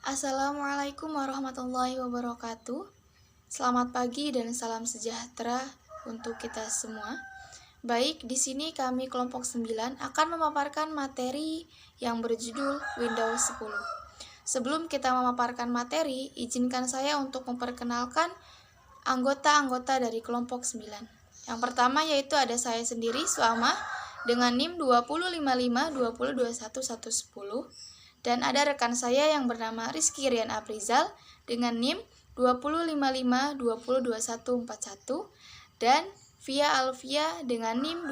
Assalamualaikum warahmatullahi wabarakatuh. Selamat pagi dan salam sejahtera untuk kita semua. Baik, di sini kami kelompok 9 akan memaparkan materi yang berjudul Windows 10. Sebelum kita memaparkan materi, izinkan saya untuk memperkenalkan anggota-anggota dari kelompok 9. Yang pertama yaitu ada saya sendiri, Suama, dengan NIM 205522110. Dan ada rekan saya yang bernama Rizky Rian Aprizal dengan NIM 20552202141 dan Via Alvia dengan NIM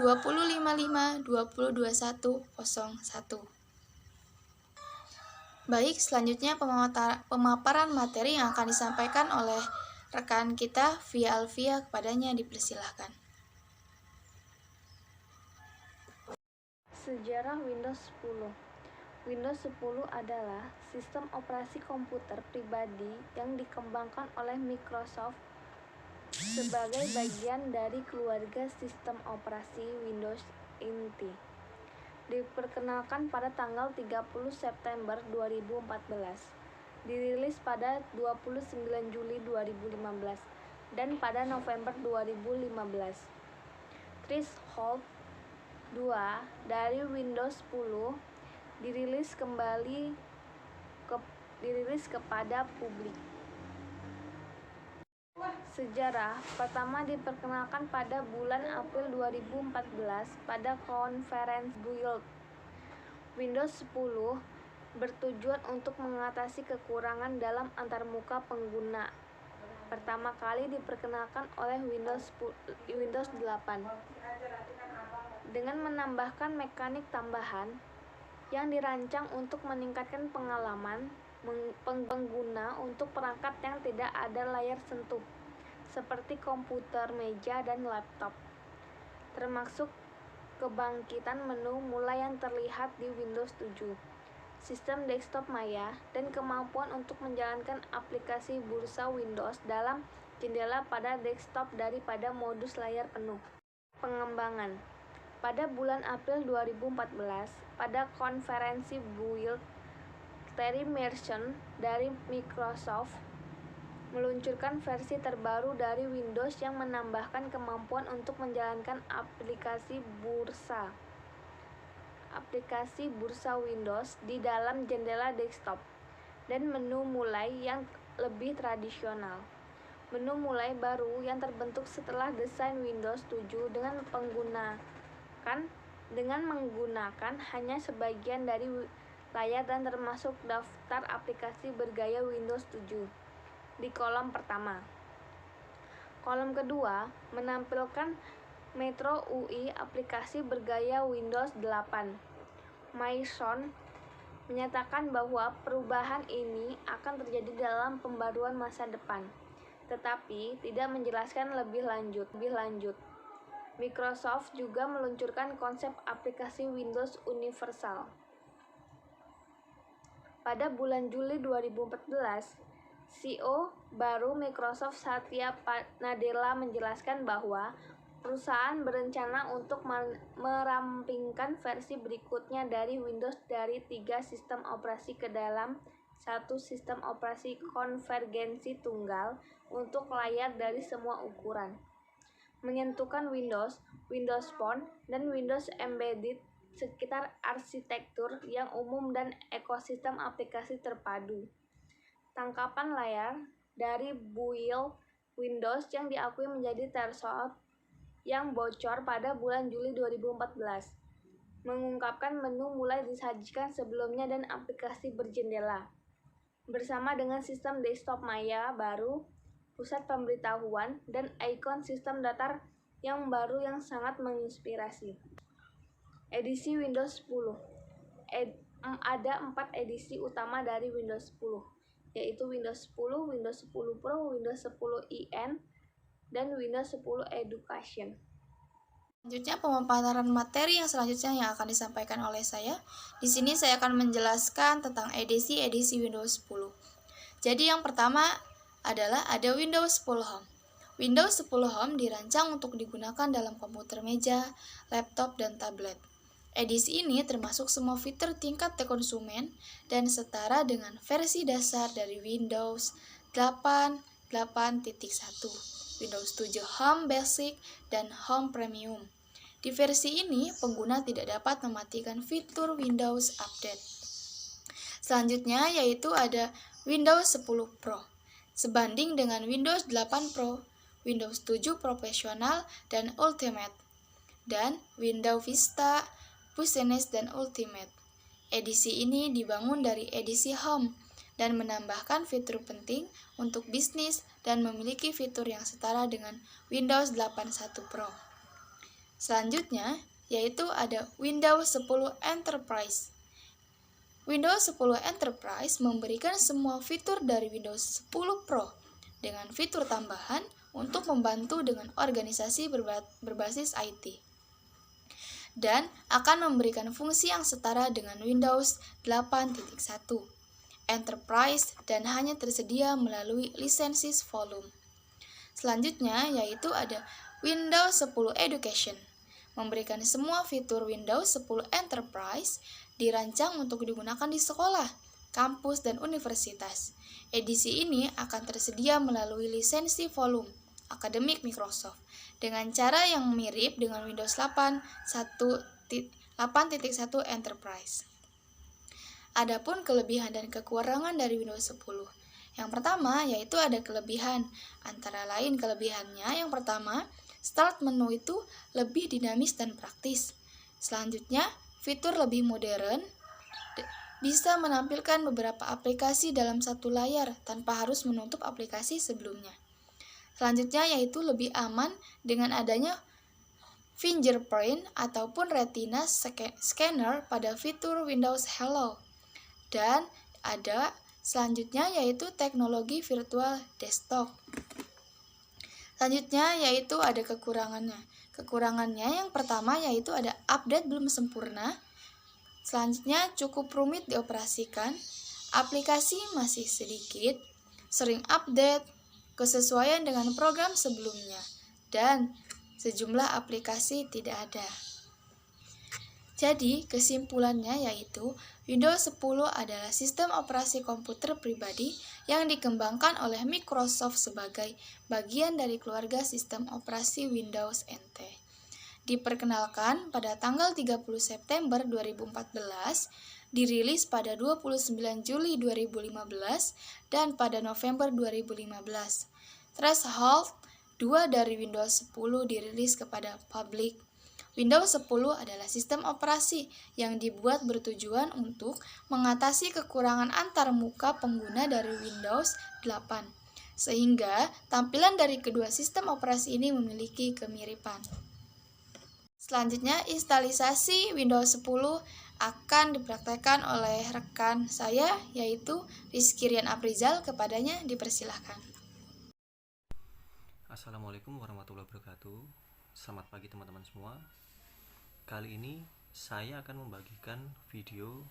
20552202101. Baik, selanjutnya pemaparan materi yang akan disampaikan oleh rekan kita Via Alvia, kepadanya dipersilahkan. Sejarah Windows 10. Windows 10 adalah sistem operasi komputer pribadi yang dikembangkan oleh Microsoft sebagai bagian dari keluarga sistem operasi Windows NT. Diperkenalkan pada tanggal 30 September 2014, dirilis pada 29 Juli 2015, dan pada November 2015. Threshold 2 dari Windows 10 dirilis kepada publik. Sejarah pertama diperkenalkan pada bulan April 2014 pada konferensi Build. Windows 10 bertujuan untuk mengatasi kekurangan dalam antarmuka pengguna. Pertama kali diperkenalkan oleh Windows 8 dengan menambahkan mekanik tambahan yang dirancang untuk meningkatkan pengalaman pengguna untuk perangkat yang tidak ada layar sentuh, seperti komputer meja dan laptop, termasuk kebangkitan menu mulai yang terlihat di Windows 7, sistem desktop maya, dan kemampuan untuk menjalankan aplikasi bursa Windows dalam jendela pada desktop daripada modus layar penuh. Pengembangan pada bulan April 2014, pada konferensi Build, Terry Mersenne dari Microsoft meluncurkan versi terbaru dari Windows yang menambahkan kemampuan untuk menjalankan aplikasi bursa Windows di dalam jendela desktop, dan menu mulai yang lebih tradisional. Menu mulai baru yang terbentuk setelah desain Windows 7 dengan menggunakan hanya sebagian dari layar dan termasuk daftar aplikasi bergaya Windows 7 di kolom pertama. Kolom kedua menampilkan Metro UI aplikasi bergaya Windows 8. Mersenne menyatakan bahwa perubahan ini akan terjadi dalam pembaruan masa depan, tetapi tidak menjelaskan lebih lanjut. Microsoft juga meluncurkan konsep aplikasi Windows Universal. Pada bulan Juli 2014, CEO baru Microsoft Satya Nadella menjelaskan bahwa perusahaan berencana untuk merampingkan versi berikutnya dari Windows dari 3 sistem operasi ke dalam satu sistem operasi konvergensi tunggal untuk layar dari semua ukuran, menyentuhkan Windows Phone, dan Windows Embedded sekitar arsitektur yang umum dan ekosistem aplikasi terpadu. Tangkapan layar dari build Windows yang diakui menjadi threshold yang bocor pada bulan Juli 2014, mengungkapkan menu mulai disajikan sebelumnya dan aplikasi berjendela, bersama dengan sistem desktop maya baru, pusat pemberitahuan, dan ikon sistem datar yang baru yang sangat menginspirasi. Edisi Windows 10. Ada 4 edisi utama dari Windows 10, yaitu Windows 10, Windows 10 Pro, Windows 10 IN, dan Windows 10 Education. Selanjutnya pemaparan materi yang akan disampaikan oleh saya. Di sini saya akan menjelaskan tentang edisi Windows 10. Jadi yang pertama adalah ada Windows 10 Home. Windows 10 Home dirancang untuk digunakan dalam komputer meja, laptop, dan tablet. Edisi ini termasuk semua fitur tingkat konsumen dan setara dengan versi dasar dari Windows 8, 8.1, Windows 7 Home Basic, dan Home Premium. Di versi ini, pengguna tidak dapat mematikan fitur Windows Update. Selanjutnya yaitu ada Windows 10 Pro. Sebanding dengan Windows 8 Pro, Windows 7 Professional dan Ultimate, dan Windows Vista, Business, dan Ultimate. Edisi ini dibangun dari edisi Home dan menambahkan fitur penting untuk bisnis dan memiliki fitur yang setara dengan Windows 8.1 Pro. Selanjutnya, yaitu ada Windows 10 Enterprise. Windows 10 Enterprise memberikan semua fitur dari Windows 10 Pro dengan fitur tambahan untuk membantu dengan organisasi berbasis IT, dan akan memberikan fungsi yang setara dengan Windows 8.1 Enterprise dan hanya tersedia melalui lisensi volume. Selanjutnya yaitu ada Windows 10 Education. Memberikan semua fitur Windows 10 Enterprise dirancang untuk digunakan di sekolah, kampus, dan universitas. Edisi ini akan tersedia melalui lisensi volume akademik Microsoft dengan cara yang mirip dengan Windows 8.1 Enterprise. Adapun kelebihan dan kekurangan dari Windows 10. Yang pertama yaitu ada kelebihan. Antara lain kelebihannya, yang pertama, start menu itu lebih dinamis dan praktis. Selanjutnya, fitur lebih modern, bisa menampilkan beberapa aplikasi dalam satu layar tanpa harus menutup aplikasi sebelumnya. Selanjutnya yaitu lebih aman dengan adanya fingerprint ataupun retina scanner pada fitur Windows Hello. Dan ada selanjutnya yaitu teknologi virtual desktop. Selanjutnya yaitu ada kekurangannya. Kekurangannya yang pertama yaitu ada update belum sempurna. Selanjutnya cukup rumit dioperasikan, aplikasi masih sedikit, sering update, kesesuaian dengan program sebelumnya, dan sejumlah aplikasi tidak ada. Jadi, kesimpulannya yaitu Windows 10 adalah sistem operasi komputer pribadi yang dikembangkan oleh Microsoft sebagai bagian dari keluarga sistem operasi Windows NT. Diperkenalkan pada tanggal 30 September 2014, dirilis pada 29 Juli 2015, dan pada November 2015. Threshold 2 dari Windows 10 dirilis kepada publik. Windows 10 adalah sistem operasi yang dibuat bertujuan untuk mengatasi kekurangan antarmuka pengguna dari Windows 8, sehingga tampilan dari kedua sistem operasi ini memiliki kemiripan. Selanjutnya, instalisasi Windows 10 akan dipraktekkan oleh rekan saya, yaitu Rizky Rian Aprizal. Kepadanya dipersilahkan. Assalamualaikum warahmatullahi wabarakatuh. Selamat pagi teman-teman semua. Kali ini saya akan membagikan video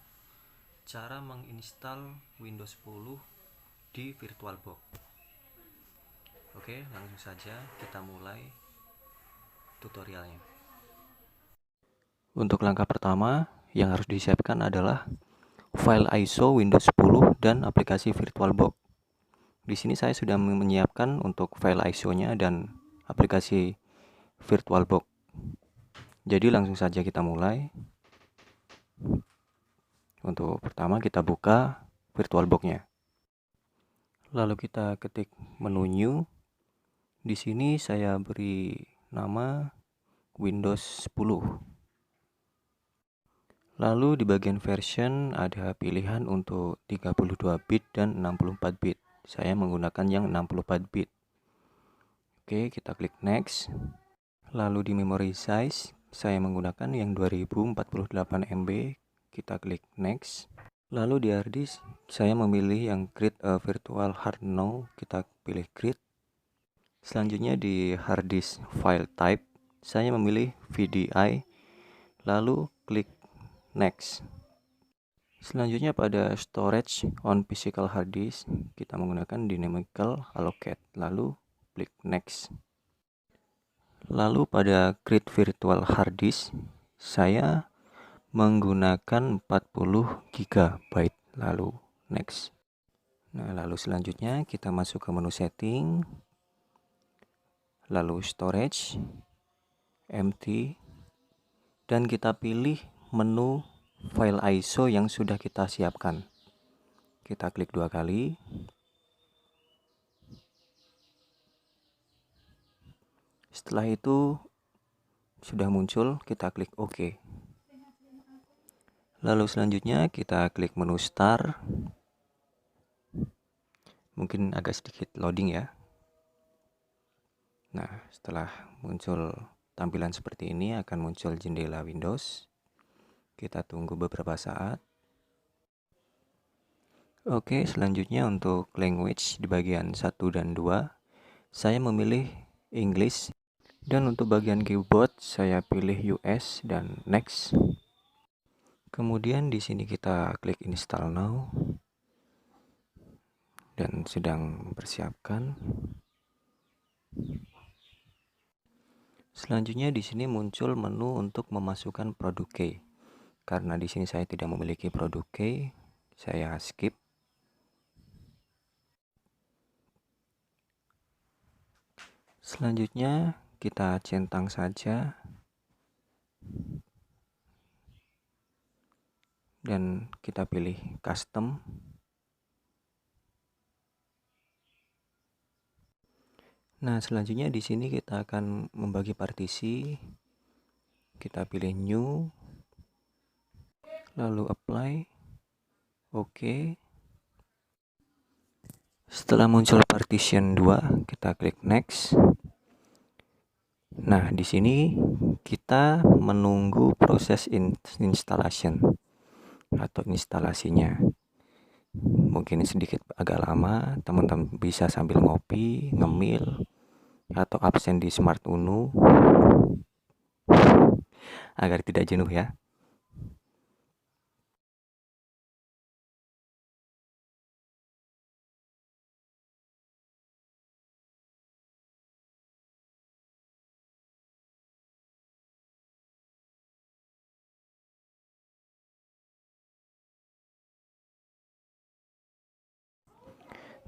cara menginstal Windows 10 di VirtualBox. Oke, langsung saja kita mulai tutorialnya. Untuk langkah pertama yang harus disiapkan adalah file ISO Windows 10 dan aplikasi VirtualBox. Di sini saya sudah menyiapkan untuk file ISO-nya dan aplikasi VirtualBox. Jadi langsung saja kita mulai. Untuk pertama kita buka VirtualBox-nya. Lalu kita ketik menu New. Di sini saya beri nama Windows 10. Lalu di bagian version ada pilihan untuk 32 bit dan 64 bit. Saya menggunakan yang 64 bit. Oke, kita klik next. Lalu di memory size saya menggunakan yang 2048 MB. Kita klik next. Lalu di hard disk saya memilih yang create a virtual hard now. Kita pilih create. Selanjutnya di hard disk file type saya memilih VDI. Lalu klik next. Selanjutnya pada storage on physical hard disk kita menggunakan dynamical allocate, lalu klik next. Lalu pada create virtual hard disk saya menggunakan 40 GB. Lalu next. Nah, lalu selanjutnya kita masuk ke menu setting, lalu storage, empty, dan kita pilih menu file ISO yang sudah kita siapkan. Kita klik 2 kali. Setelah itu sudah muncul, kita klik OK. Lalu selanjutnya kita klik menu Start. Mungkin agak sedikit loading ya. Nah, setelah muncul tampilan seperti ini akan muncul jendela Windows. Kita tunggu beberapa saat. Oke, selanjutnya untuk language di bagian 1 dan 2, saya memilih English. Dan untuk bagian keyboard saya pilih US dan next. Kemudian di sini kita klik install now. Dan sedang mempersiapkan. Selanjutnya di sini muncul menu untuk memasukkan produk key. Karena di sini saya tidak memiliki produk key, saya skip. Selanjutnya kita centang saja dan kita pilih custom. Nah, selanjutnya di sini kita akan membagi partisi. Kita pilih new, lalu apply, oke. Setelah muncul partition 2, kita klik next. Nah, di sini kita menunggu proses installation atau instalasinya. Mungkin sedikit agak lama, teman-teman bisa sambil ngopi, ngemil, atau absen di Smart Unu agar tidak jenuh ya.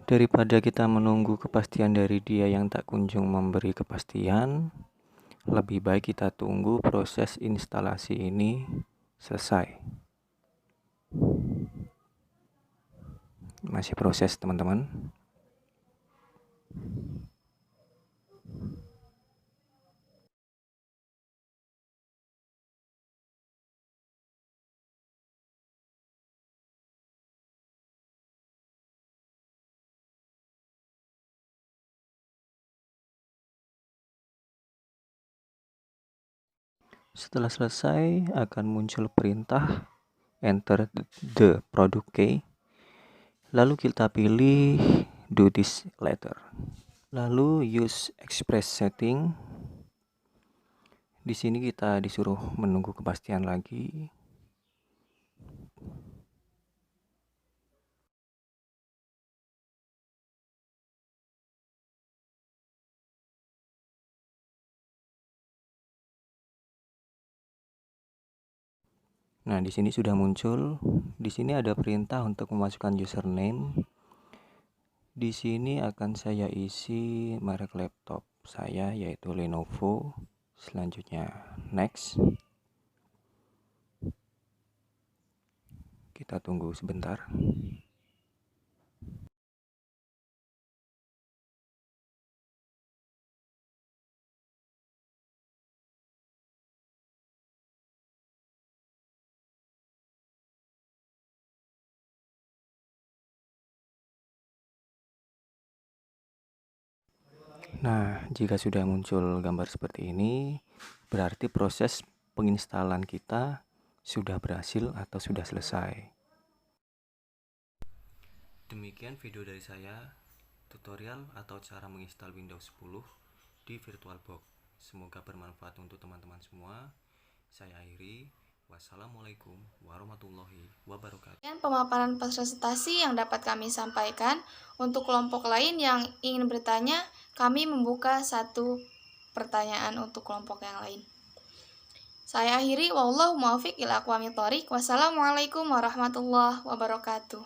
Daripada kita menunggu kepastian dari dia yang tak kunjung memberi kepastian, lebih baik kita tunggu proses instalasi ini selesai. Masih proses, teman-teman. Setelah selesai akan muncul perintah enter the product key. Lalu kita pilih do this later. Lalu use express setting. Di sini kita disuruh menunggu kepastian lagi. Nah, di sini sudah muncul. Di sini ada perintah untuk memasukkan username. Di sini akan saya isi merek laptop saya yaitu Lenovo. Selanjutnya next. Kita tunggu sebentar. Nah, jika sudah muncul gambar seperti ini, berarti proses penginstalan kita sudah berhasil atau sudah selesai. Demikian video dari saya, tutorial atau cara menginstal Windows 10 di VirtualBox. Semoga bermanfaat untuk teman-teman semua. Saya akhiri. Wassalamualaikum warahmatullahi wabarakatuh. Dan pemaparan presentasi yang dapat kami sampaikan. Untuk kelompok lain yang ingin bertanya, kami membuka satu pertanyaan untuk kelompok yang lain. Saya akhiri, wallahu muwaffiq ila aqwamit thoriq. Wassalamualaikum warahmatullahi wabarakatuh.